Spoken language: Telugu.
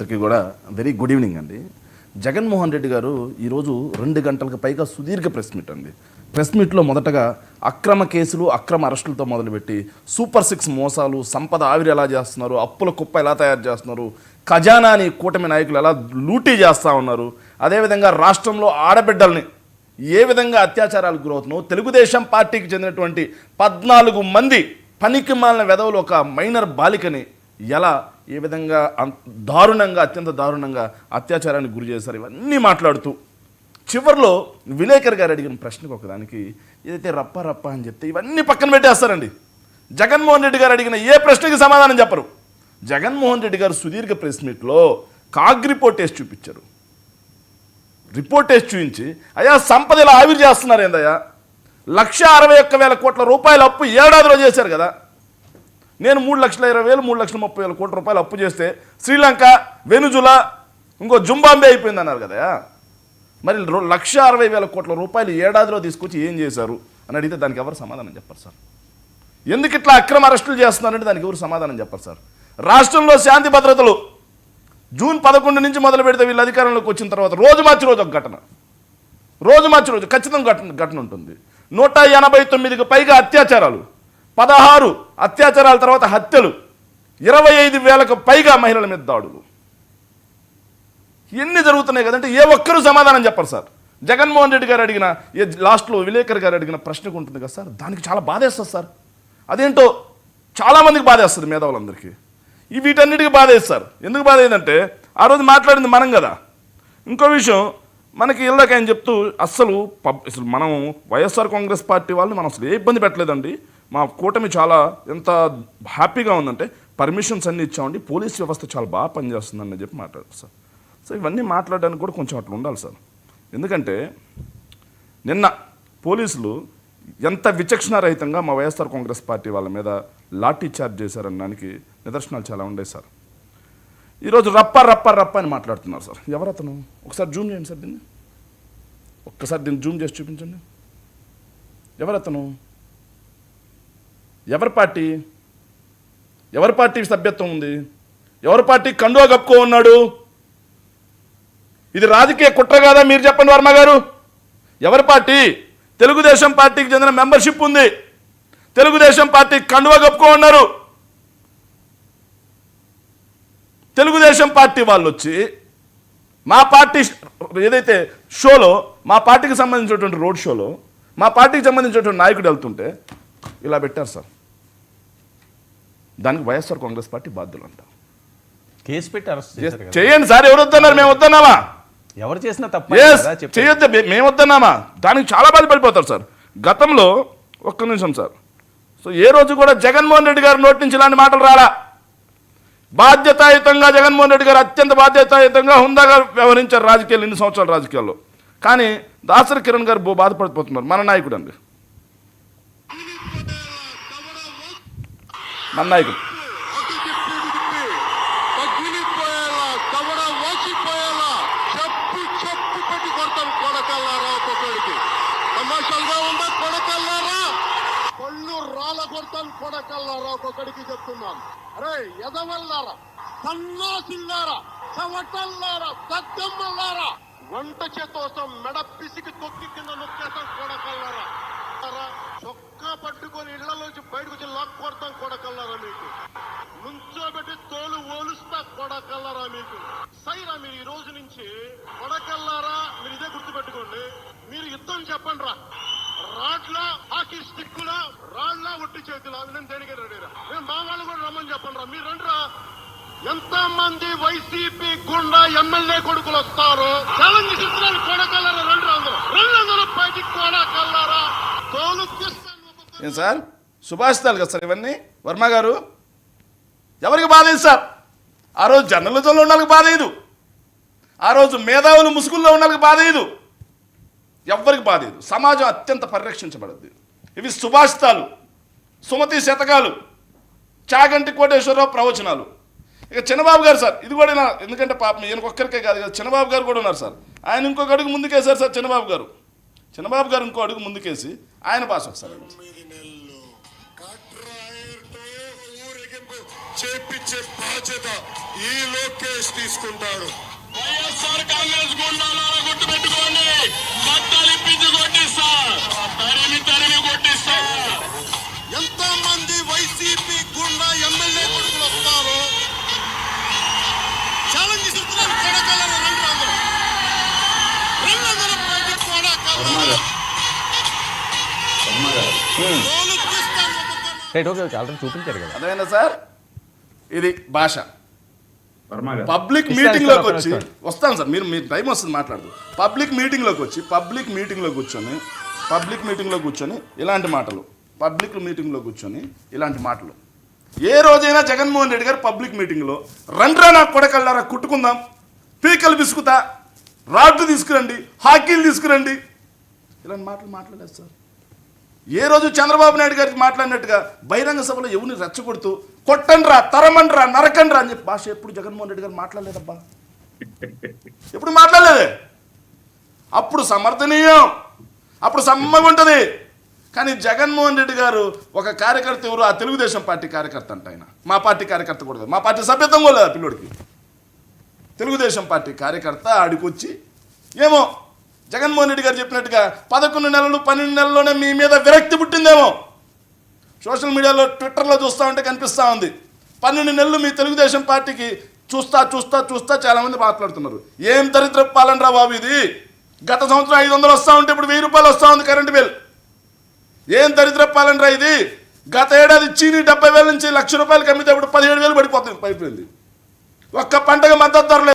అందరికీ కూడా వెరీ గుడ్ ఈవినింగ్ అండి. జగన్మోహన్ రెడ్డి గారు ఈరోజు 2 గంటలకు పైగా సుదీర్ఘ ప్రెస్ మీట్ అండి. ప్రెస్ మీట్లో మొదటగా అక్రమ కేసులు, అక్రమ అరెస్టులతో మొదలుపెట్టి సూపర్ 6 మోసాలు, సంపద ఆవిరి ఎలా చేస్తున్నారు, అప్పుల కుప్ప ఎలా తయారు చేస్తున్నారు, ఖజానాని కూటమి నాయకులు ఎలా లూటీ చేస్తూ ఉన్నారు, అదేవిధంగా రాష్ట్రంలో ఆడబిడ్డల్ని ఏ విధంగా అత్యాచారాలకు గురవుతున్నావు, తెలుగుదేశం పార్టీకి చెందినటువంటి 14 మంది పనికి మాలిన వెధవులు ఒక మైనర్ బాలికని ఎలా ఏ విధంగా దారుణంగా, అత్యంత దారుణంగా అత్యాచారానికి గురి చేశారు, ఇవన్నీ మాట్లాడుతూ చివరిలో విలేకర్ గారు అడిగిన ప్రశ్నకు ఒకదానికి ఏదైతే రప్ప అని చెప్తే ఇవన్నీ పక్కన పెట్టేస్తారండి. జగన్మోహన్ రెడ్డి గారు అడిగిన ఏ ప్రశ్నకి సమాధానం చెప్పరు. జగన్మోహన్ రెడ్డి గారు సుదీర్ఘ ప్రెస్ మీట్లో కాగ్ రిపోర్ట్ వేసి చూపించారు. రిపోర్ట్ వేసి చూపించి అయ్యా సంపద ఇలా ఆవిరి చేస్తున్నారు ఏందయ్యా, 1,61,000 కోట్ల రూపాయల అప్పు ఏడాదిలో చేశారు కదా. నేను 3,20,000 3,30,000 కోట్ల రూపాయలు అప్పు చేస్తే శ్రీలంక, వెనుజులా, ఇంకో జుంబాంబే అయిపోయింది అన్నారు కదా. మరి 1,60,000 కోట్ల రూపాయలు ఏడాదిలో తీసుకొచ్చి ఏం చేశారు అని అడిగితే దానికి ఎవరు సమాధానం చెప్పరు సార్. ఎందుకు ఇట్లా అక్రమ అరెస్టులు చేస్తున్నారంటే దానికి ఎవరు సమాధానం చెప్పరు సార్. రాష్ట్రంలో శాంతి భద్రతలు జూన్ 11 నుంచి మొదలు పెడితే వీళ్ళు అధికారంలోకి వచ్చిన తర్వాత రోజు మార్చి రోజు ఒక ఘటన, రోజు మార్చి రోజు ఖచ్చితంగా ఘటన ఉంటుంది. 189కి పైగా అత్యాచారాలు, 16 అత్యాచారాల తర్వాత హత్యలు, 25,000కు పైగా మహిళల మీద దాడులు, ఎన్ని జరుగుతున్నాయి కదంటే ఏ ఒక్కరూ సమాధానం చెప్పరు సార్. జగన్మోహన్ రెడ్డి గారు అడిగిన లాస్ట్లో విలేకర్ గారు అడిగిన ప్రశ్నకు ఉంటుంది కదా సార్, దానికి చాలా బాధేస్తుంది సార్. అదేంటో చాలామందికి బాధేస్తుంది, మేధావులందరికీ. వీటన్నిటికీ బాధేస్తారు. ఎందుకు బాధేదంటే ఆ రోజు మాట్లాడింది మనం కదా. ఇంకో విషయం, మనకి ఇళ్ళకి ఆయన చెప్తూ అసలు మనం వైఎస్ఆర్ కాంగ్రెస్ పార్టీ వాళ్ళని మనం అసలు ఏ ఇబ్బంది పెట్టలేదండి, మా కూటమి చాలా ఎంత హ్యాపీగా ఉందంటే పర్మిషన్స్ అన్నీ ఇచ్చామండి, పోలీస్ వ్యవస్థ చాలా బాగా పనిచేస్తుందని చెప్పి మాట్లాడారు సార్. సో ఇవన్నీ మాట్లాడడానికి కూడా కొంచెం అట్లా ఉండాలి సార్. ఎందుకంటే నిన్న పోలీసులు ఎంత విచక్షణారహితంగా మా వైఎస్ఆర్ కాంగ్రెస్ పార్టీ వాళ్ళ మీద లాఠీ చార్జ్ చేశారనడానికి నిదర్శనాలు చాలా ఉండేవి సార్. ఈరోజు రప్ప అని మాట్లాడుతున్నారు సార్. ఎవరతను? ఒకసారి జూమ్ చేయండి సార్, దీన్ని ఒక్కసారి దీన్ని జూమ్ చేసి చూపించండి. ఎవరతను? ఎవరి పార్టీ? ఎవరి పార్టీకి సభ్యత్వం ఉంది? ఎవరి పార్టీ కండువా కప్పుకో ఉన్నాడు? ఇది రాజకీయ కుట్ర కాదా? మీరు చెప్పండి వర్మ గారు. ఎవరి పార్టీ? తెలుగుదేశం పార్టీకి చెందిన మెంబర్షిప్ ఉంది, తెలుగుదేశం పార్టీ కండువా కప్పుకో ఉన్నారు. తెలుగుదేశం పార్టీ వాళ్ళు వచ్చి మా పార్టీ ఏదైతే షోలో, మా పార్టీకి సంబంధించినటువంటి రోడ్ షోలో మా పార్టీకి సంబంధించినటువంటి నాయకుడు వెళ్తుంటే ఇలా పెట్టారు సార్. దానికి వైఎస్ఆర్ కాంగ్రెస్ పార్టీ బాధ్యులు అంటారు. కేసు పెట్టి అరెస్ట్ చేయండి సార్. ఎవరు వద్దన్నారు? మేము వద్దన్నామా? ఎవరు చేసినా తప్ప చేయొద్దు, మేము వద్దన్నామా? దానికి చాలా బాధపడిపోతారు సార్. గతంలో ఒక్క నిమిషం సార్. సో ఏ రోజు కూడా జగన్మోహన్ రెడ్డి గారి నోటి నుంచి ఇలాంటి మాటలు రాలా. బాధ్యతాయుతంగా జగన్మోహన్ రెడ్డి గారు అత్యంత బాధ్యతాయుతంగా హుందాగా వ్యవహరించారు రాజకీయాలు, ఇన్ని సంవత్సరాల రాజకీయాల్లో. కానీ దాసరి కిరణ్ గారు బాధపడిపోతున్నారు. మన నాయకుడు అండి, మన నాయకుడు. కొడకల్లారావుకొకడికి చెప్తున్నాను, అరే ఎదవల్లారా, సన్నాసిల్లారా, చవటల్లారా, దద్దమ్మల్లారా, వంట చేతోసం మెడ పిసికి తొక్కి కింద నొక్కేస్తాం కొడకల్లారా. చొక్కా పట్టుకొని ఇళ్లలోంచి బయటకు వచ్చి లాక్ కొడతాం కొడకల్లారా. మీకు నుంచోబెట్టి తోలు ఓలుస్తా కొడకల్లారా. మీకు సైరా మీరు ఈ రోజు నుంచి కొడకల్లారా. మీరు ఇదే గుర్తుపెట్టుకోండి. మీరు యుద్ధం చెప్పండి రా, రాడ్ల హాకీ స్టిక్కుల రాళ్ల ఒట్టి చేతుల నేను దేనికి రెడీరా. మేము మా వాళ్ళు కూడా రమ్మని చెప్పండి రా. మీరు రండిరా. ఎంత మంది వైసీపీ గుండా ఎమ్మెల్యే కొడుకులు వస్తారో ఛాలెంజ్ ఇస్తున్నారు కొడకల్లారా. అందరూ బయటికి కొడకల్లారా. తోలు ఏం సార్ సుభాషితాలు కదా సార్ ఇవన్నీ? వర్మ గారు, ఎవరికి బాధేది సార్? ఆ రోజు జర్నలిజంలో ఉన్న వాళ్ళకి బాధేదు, ఆ రోజు మేధావులు ముసుగుల్లో ఉన్న వాళ్ళకి బాధేదు, ఎవ్వరికి బాధేదు. సమాజం అత్యంత పరిరక్షించబడద్ది. ఇవి సుభాషితాలు, సుమతి శతకాలు, చాగంటి కోటేశ్వరరావు ప్రవచనాలు. ఇక చంద్రబాబు గారు సార్, ఇది కూడా ఎందుకంటే పాపం ఈయనకు ఒక్కరికే కాదు కదా, చంద్రబాబు గారు కూడా ఉన్నారు సార్. ఆయన ఇంకొక అడుగు ముందుకేశారు సార్. చంద్రబాబు గారు ఇంకో అడుగు ముందుకేసి ఆయన భాష ఒకసారి చేపించే బాధ్యత ఈ లోకేష్ తీసుకుంటాడు. వైఎస్ఆర్ కాంగ్రెస్ గుండాలను గుర్తుపెట్టుకోండి, బట్టలు ఇప్పించి కొట్టిస్తా, తరిమి కొట్టిస్తా. ఎంతో మంది వైసీపీ గుండా ఎమ్మెల్యే కొడుకులు వస్తారు. ఛాలెంజ్ ఇస్తున్నారు, కొడకలను రండి కొడకలను రైట్, ఓకే ఓకే, ఆల్రెడీ చూపించారు కదా. అదేనా సార్, ఇది భాష. పబ్లిక్ ఇస్తాను, మీటింగ్లోకి ఇస్తాను, వచ్చి వస్తాను సార్, మీరు టైం వస్తుంది మాట్లాడదు. పబ్లిక్ మీటింగ్లోకి వచ్చి పబ్లిక్ మీటింగ్లో కూర్చొని ఇలాంటి మాటలు, ఇలాంటి మాటలు. ఏ రోజైనా జగన్మోహన్ రెడ్డి గారు పబ్లిక్ మీటింగ్లో రండ్రా నా కొడకల్లారా కుట్టుకుందాం, పీకలు బిసుకుతా, రాడ్లు తీసుకురండి, హాకీలు తీసుకురండి, ఇలాంటి మాటలు మాట్లాడలేదు సార్. ఏ రోజు చంద్రబాబు నాయుడు గారికి మాట్లాడినట్టుగా బహిరంగ సభలో ఎవరిని రెచ్చగొడుతూ కొట్టండ్రా, తరమండ్రా, నరకండ్రా అని చెప్పి భాష ఎప్పుడు జగన్మోహన్ రెడ్డి గారు మాట్లాడలేదబ్బా, ఎప్పుడు మాట్లాడలేదే. అప్పుడు సమర్థనీయం, అప్పుడు సమ్మగా ఉంటుంది. కానీ జగన్మోహన్ రెడ్డి గారు ఒక కార్యకర్త ఎవరు, ఆ తెలుగుదేశం పార్టీ కార్యకర్త అంట ఆయన, మా పార్టీ కార్యకర్త కూడా కాదు, మా పార్టీ సభ్యత్వం కూడా లేదు ఆ పిల్లోడికి. తెలుగుదేశం పార్టీ కార్యకర్త ఆడికొచ్చి ఏమో జగన్మోహన్ రెడ్డి గారు చెప్పినట్టుగా 11 నెలలు 12 నెలల్లోనే మీ మీద విరక్తి పుట్టిందేమో. సోషల్ మీడియాలో ట్విట్టర్లో చూస్తూ ఉంటే కనిపిస్తూ ఉంది. 12 నెలలు మీ తెలుగుదేశం పార్టీకి చూస్తా చాలామంది మాట్లాడుతున్నారు. ఏం దరిద్ర పాలన రా బాబు ఇది. గత సంవత్సరం 500 వస్తూ ఉంటే ఇప్పుడు 1000 రూపాయలు వస్తూ ఉంది కరెంటు బిల్. ఏం దరిద్ర పాలన రా ఇది. గత ఏడాది చీని 70,000 నుంచి 1,00,000 రూపాయలకి అమ్మితే ఇప్పుడు 17,000 పడిపోయింది. ఒక్క పంటగా మద్దతు ధర లేదు.